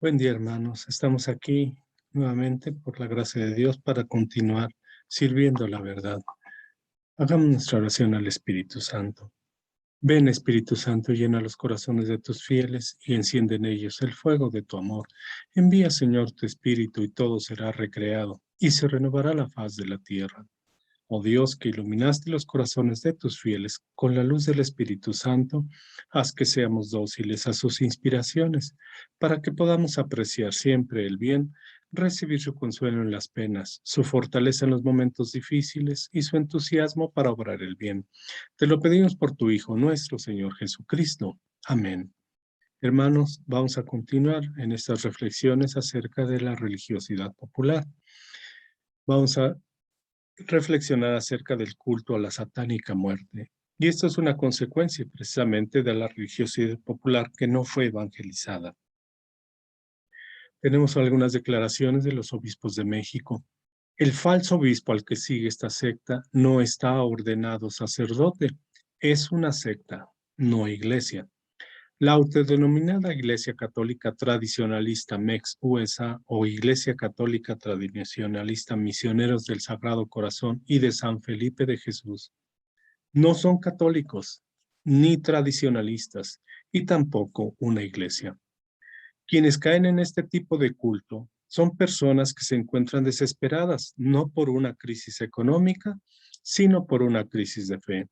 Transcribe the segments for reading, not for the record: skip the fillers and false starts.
Buen día, hermanos. Estamos aquí nuevamente por la gracia de Dios para continuar sirviendo la verdad. Hagamos nuestra oración al Espíritu Santo. Ven, Espíritu Santo, llena los corazones de tus fieles y enciende en ellos el fuego de tu amor. Envía, Señor, tu Espíritu y todo será recreado y se renovará la faz de la tierra. Oh Dios, que iluminaste los corazones de tus fieles con la luz del Espíritu Santo, haz que seamos dóciles a sus inspiraciones, para que podamos apreciar siempre el bien, recibir su consuelo en las penas, su fortaleza en los momentos difíciles y su entusiasmo para obrar el bien. Te lo pedimos por tu Hijo, nuestro Señor Jesucristo. Amén. Hermanos, vamos a continuar en estas reflexiones acerca de la religiosidad popular. Vamos a reflexionar acerca del culto a la satánica muerte. Y esto es una consecuencia precisamente de la religiosidad popular que no fue evangelizada. Tenemos algunas declaraciones de los obispos de México. El falso obispo al que sigue esta secta no está ordenado sacerdote, es una secta, no iglesia. La autodenominada Iglesia Católica Tradicionalista MEX USA o Iglesia Católica Tradicionalista Misioneros del Sagrado Corazón y de San Felipe de Jesús no son católicos ni tradicionalistas y tampoco una iglesia. Quienes caen en este tipo de culto son personas que se encuentran desesperadas, no por una crisis económica, sino por una crisis de fe.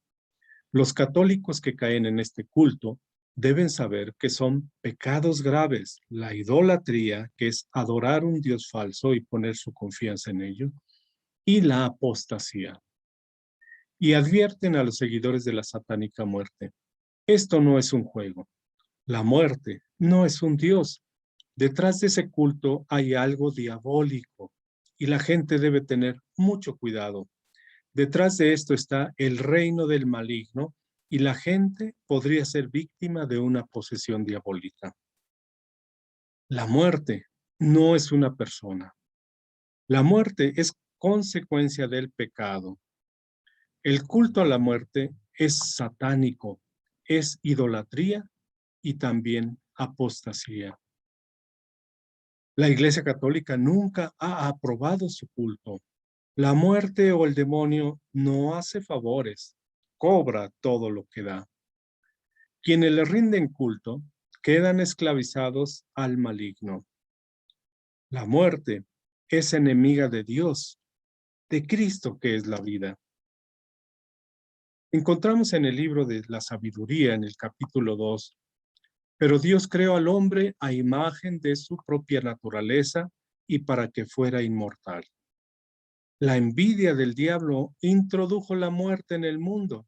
Los católicos que caen en este culto deben saber que son pecados graves, la idolatría, que es adorar un Dios falso y poner su confianza en ello, y la apostasía. Y advierten a los seguidores de la satánica muerte. Esto no es un juego. La muerte no es un Dios. Detrás de ese culto hay algo diabólico y la gente debe tener mucho cuidado. Detrás de esto está el reino del maligno y la gente podría ser víctima de una posesión diabólica. La muerte no es una persona. La muerte es consecuencia del pecado. El culto a la muerte es satánico, es idolatría y también apostasía. La Iglesia Católica nunca ha aprobado su culto. La muerte o el demonio no hace favores, cobra todo lo que da. Quienes le rinden culto quedan esclavizados al maligno. La muerte es enemiga de Dios, de Cristo que es la vida. Encontramos en el libro de la sabiduría, en el capítulo 2, pero Dios creó al hombre a imagen de su propia naturaleza y para que fuera inmortal. La envidia del diablo introdujo la muerte en el mundo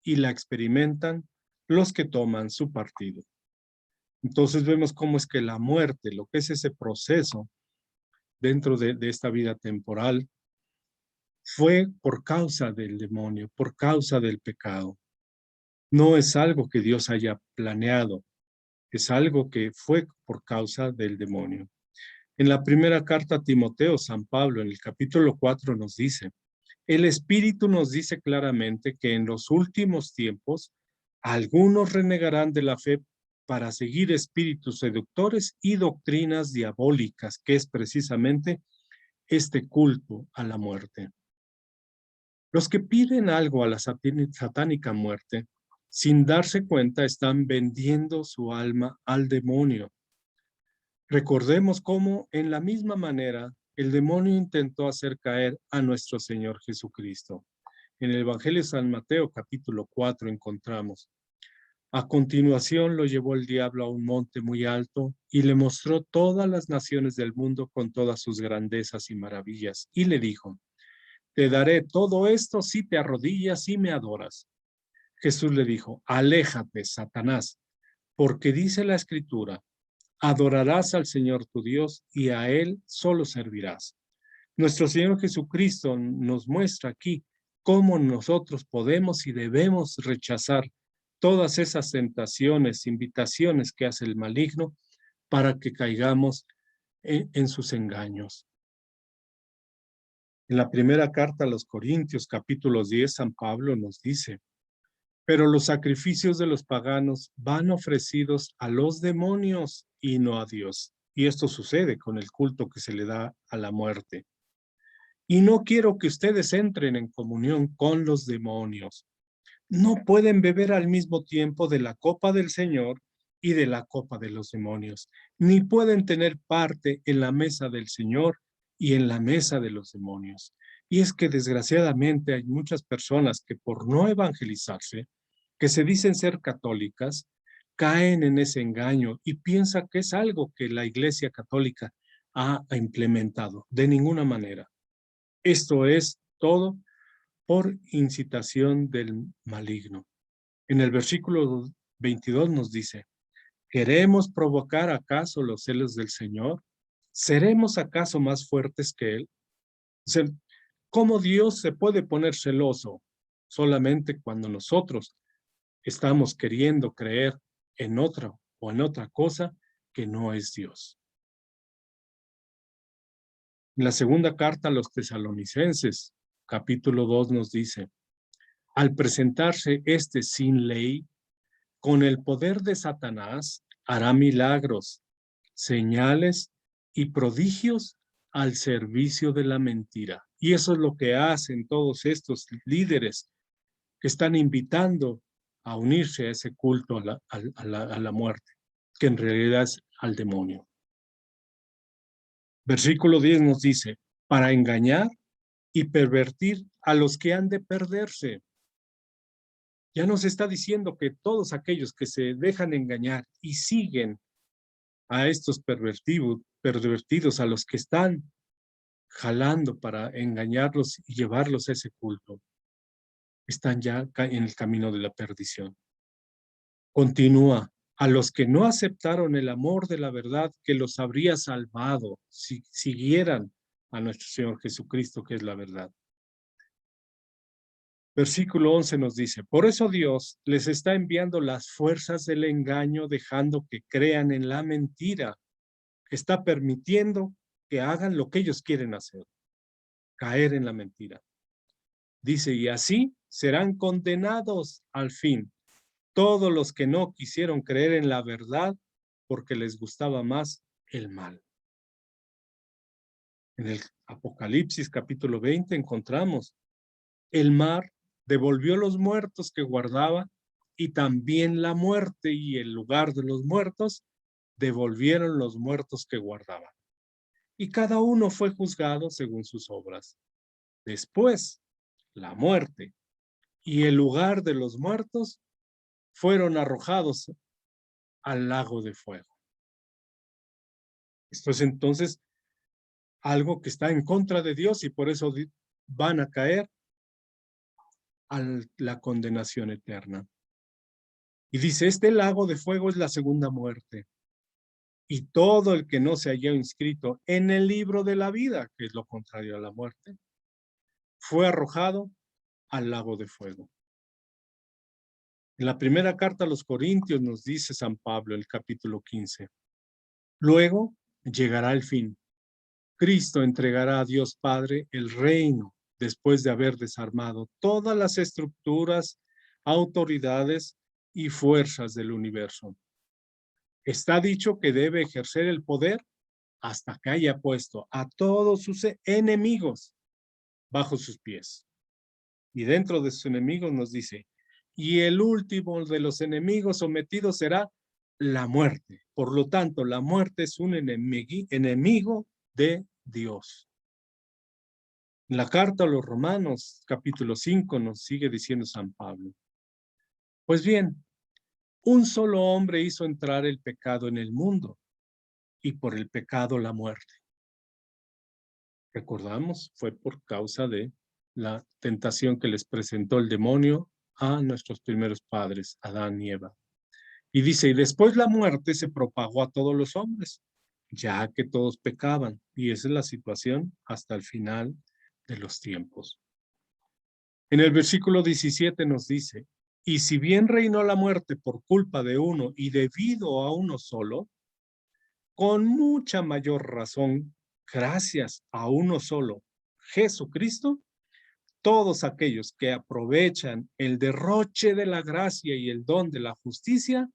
y la experimentan los que toman su partido. Entonces vemos cómo es que la muerte, lo que es ese proceso dentro de esta vida temporal, fue por causa del demonio, por causa del pecado. No es algo que Dios haya planeado, es algo que fue por causa del demonio. En la primera carta a Timoteo, San Pablo, en el capítulo 4 nos dice, el Espíritu nos dice claramente que en los últimos tiempos algunos renegarán de la fe para seguir espíritus seductores y doctrinas diabólicas, que es precisamente este culto a la muerte. Los que piden algo a la satánica muerte, sin darse cuenta, están vendiendo su alma al demonio. Recordemos cómo, en la misma manera, el demonio intentó hacer caer a nuestro Señor Jesucristo. En el Evangelio de San Mateo, capítulo 4, encontramos, a continuación lo llevó el diablo a un monte muy alto y le mostró todas las naciones del mundo con todas sus grandezas y maravillas, y le dijo, te daré todo esto si te arrodillas y me adoras. Jesús le dijo, aléjate, Satanás, porque dice la Escritura, adorarás al Señor tu Dios y a Él solo servirás. Nuestro Señor Jesucristo nos muestra aquí cómo nosotros podemos y debemos rechazar todas esas tentaciones, invitaciones que hace el maligno para que caigamos en sus engaños. En la primera carta a los Corintios, capítulo 10, San Pablo nos dice, pero los sacrificios de los paganos van ofrecidos a los demonios y no a Dios. Y esto sucede con el culto que se le da a la muerte. Y no quiero que ustedes entren en comunión con los demonios. No pueden beber al mismo tiempo de la copa del Señor y de la copa de los demonios, ni pueden tener parte en la mesa del Señor y en la mesa de los demonios. Y es que desgraciadamente hay muchas personas que por no evangelizarse, que se dicen ser católicas, caen en ese engaño y piensan que es algo que la Iglesia Católica ha implementado. De ninguna manera. Esto es todo por incitación del maligno. En el versículo 22 nos dice, ¿queremos provocar acaso los celos del Señor? ¿Seremos acaso más fuertes que Él? O sea, ¿cómo Dios se puede poner celoso? Solamente cuando nosotros estamos queriendo creer en otra o en otra cosa que no es Dios. En la segunda carta a los tesalonicenses, capítulo 2 nos dice, al presentarse este sin ley, con el poder de Satanás, hará milagros, señales y prodigios al servicio de la mentira. Y eso es lo que hacen todos estos líderes que están invitando a unirse a ese culto a la muerte, que en realidad es al demonio. Versículo 10 nos dice, para engañar y pervertir a los que han de perderse. Ya nos está diciendo que todos aquellos que se dejan engañar y siguen a estos pervertidos, a los que están jalando para engañarlos y llevarlos a ese culto, están ya en el camino de la perdición. Continúa, a los que no aceptaron el amor de la verdad que los habría salvado si siguieran a nuestro Señor Jesucristo, que es la verdad. Versículo 11 nos dice, por eso Dios les está enviando las fuerzas del engaño, dejando que crean en la mentira. Está permitiendo que hagan lo que ellos quieren hacer, caer en la mentira. Dice, y así serán condenados al fin todos los que no quisieron creer en la verdad porque les gustaba más el mal. En el Apocalipsis capítulo 20 encontramos, el mar devolvió los muertos que guardaba y también la muerte y el lugar de los muertos devolvieron los muertos que guardaban. Y cada uno fue juzgado según sus obras. Después, la muerte y el lugar de los muertos fueron arrojados al lago de fuego. Esto es entonces algo que está en contra de Dios y por eso van a caer a la condenación eterna. Y dice, este lago de fuego es la segunda muerte. Y todo el que no se haya inscrito en el libro de la vida, que es lo contrario a la muerte, fue arrojado al lago de fuego. En la primera carta a los Corintios nos dice San Pablo, el capítulo 15, luego llegará el fin. Cristo entregará a Dios Padre el reino después de haber desarmado todas las estructuras, autoridades y fuerzas del universo. Está dicho que debe ejercer el poder hasta que haya puesto a todos sus enemigos bajo sus pies. Y dentro de sus enemigos nos dice, y el último de los enemigos sometidos será la muerte. Por lo tanto, la muerte es un enemigo de Dios. En la carta a los Romanos, capítulo 5, nos sigue diciendo San Pablo. Pues bien, un solo hombre hizo entrar el pecado en el mundo, y por el pecado la muerte. Recordamos, fue por causa de la tentación que les presentó el demonio a nuestros primeros padres, Adán y Eva. Y dice, y después la muerte se propagó a todos los hombres, ya que todos pecaban. Y esa es la situación hasta el final de los tiempos. En el versículo 17 nos dice, y si bien reinó la muerte por culpa de uno y debido a uno solo, con mucha mayor razón, gracias a uno solo, Jesucristo, todos aquellos que aprovechan el derroche de la gracia y el don de la justicia,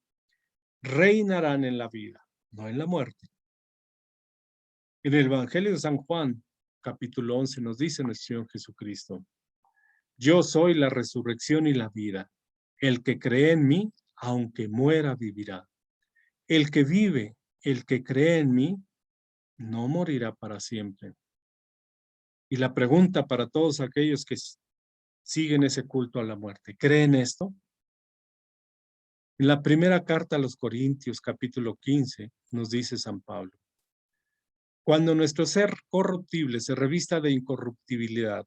reinarán en la vida, no en la muerte. En el Evangelio de San Juan, capítulo 11, nos dice nuestro Señor Jesucristo: yo soy la resurrección y la vida. El que cree en mí, aunque muera, vivirá. El que vive, el que cree en mí, no morirá para siempre. Y la pregunta para todos aquellos que siguen ese culto a la muerte, ¿creen esto? En la primera carta a los Corintios, capítulo 15, nos dice San Pablo: cuando nuestro ser corruptible se revista de incorruptibilidad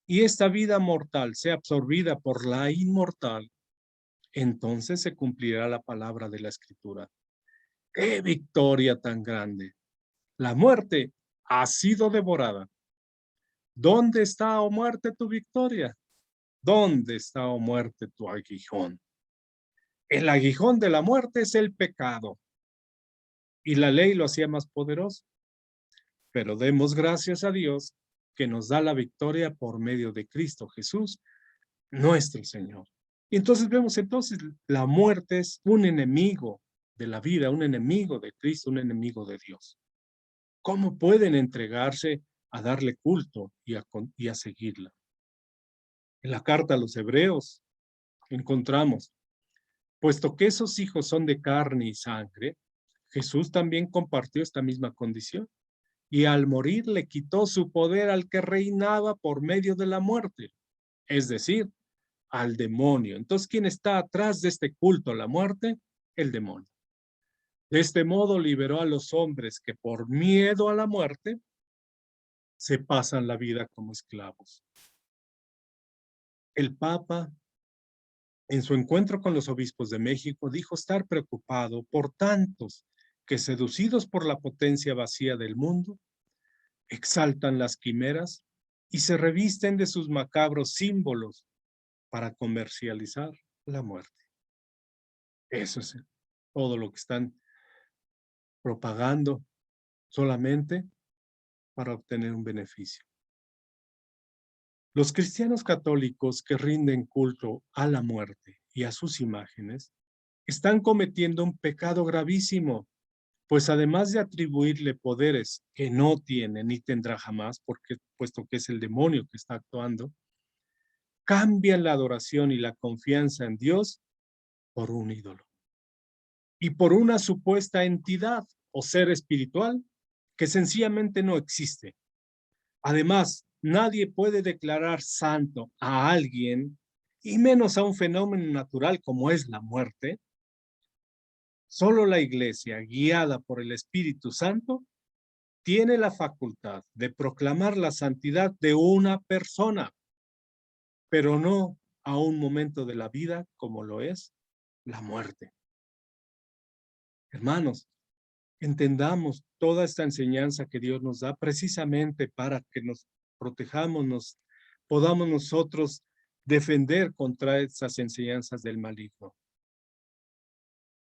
y esta vida mortal sea absorbida por la inmortal, entonces se cumplirá la palabra de la Escritura. ¡Qué victoria tan grande! La muerte ha sido devorada. ¿Dónde está, oh muerte, tu victoria? ¿Dónde está, oh muerte, tu aguijón? El aguijón de la muerte es el pecado, y la ley lo hacía más poderoso. Pero demos gracias a Dios que nos da la victoria por medio de Cristo Jesús, nuestro Señor. Y entonces vemos la muerte es un enemigo de la vida, un enemigo de Cristo, un enemigo de Dios. ¿Cómo pueden entregarse a darle culto y a seguirla? En la carta a los Hebreos encontramos: puesto que esos hijos son de carne y sangre, Jesús también compartió esta misma condición, y al morir le quitó su poder al que reinaba por medio de la muerte, es decir, al demonio. Entonces, ¿quién está atrás de este culto a la muerte? El demonio. De este modo liberó a los hombres que por miedo a la muerte se pasan la vida como esclavos. El Papa, en su encuentro con los obispos de México, dijo estar preocupado por tantos que, seducidos por la potencia vacía del mundo, exaltan las quimeras y se revisten de sus macabros símbolos para comercializar la muerte. Eso es todo lo que están propagando solamente para obtener un beneficio. Los cristianos católicos que rinden culto a la muerte y a sus imágenes están cometiendo un pecado gravísimo, pues además de atribuirle poderes que no tiene ni tendrá jamás, puesto que es el demonio que está actuando, cambian la adoración y la confianza en Dios por un ídolo y por una supuesta entidad o ser espiritual que sencillamente no existe. Además, nadie puede declarar santo a alguien, y menos a un fenómeno natural como es la muerte. Solo la Iglesia, guiada por el Espíritu Santo, tiene la facultad de proclamar la santidad de una persona, pero no a un momento de la vida como lo es la muerte. Hermanos, entendamos toda esta enseñanza que Dios nos da precisamente para que nos protejamos, podamos nosotros defender contra esas enseñanzas del maligno.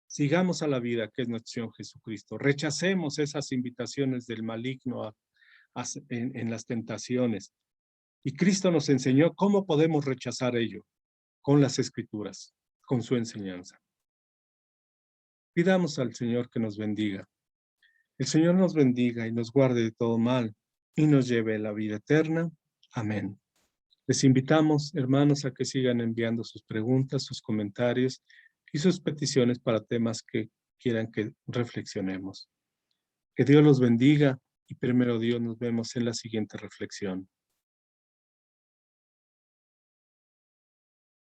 Sigamos a la vida que es nuestro Señor Jesucristo. Rechacemos esas invitaciones del maligno en las tentaciones. Y Cristo nos enseñó cómo podemos rechazar ello, con las Escrituras, con su enseñanza. Pidamos al Señor que nos bendiga. El Señor nos bendiga y nos guarde de todo mal y nos lleve a la vida eterna. Amén. Les invitamos, hermanos, a que sigan enviando sus preguntas, sus comentarios y sus peticiones para temas que quieran que reflexionemos. Que Dios los bendiga y primero Dios nos vemos en la siguiente reflexión.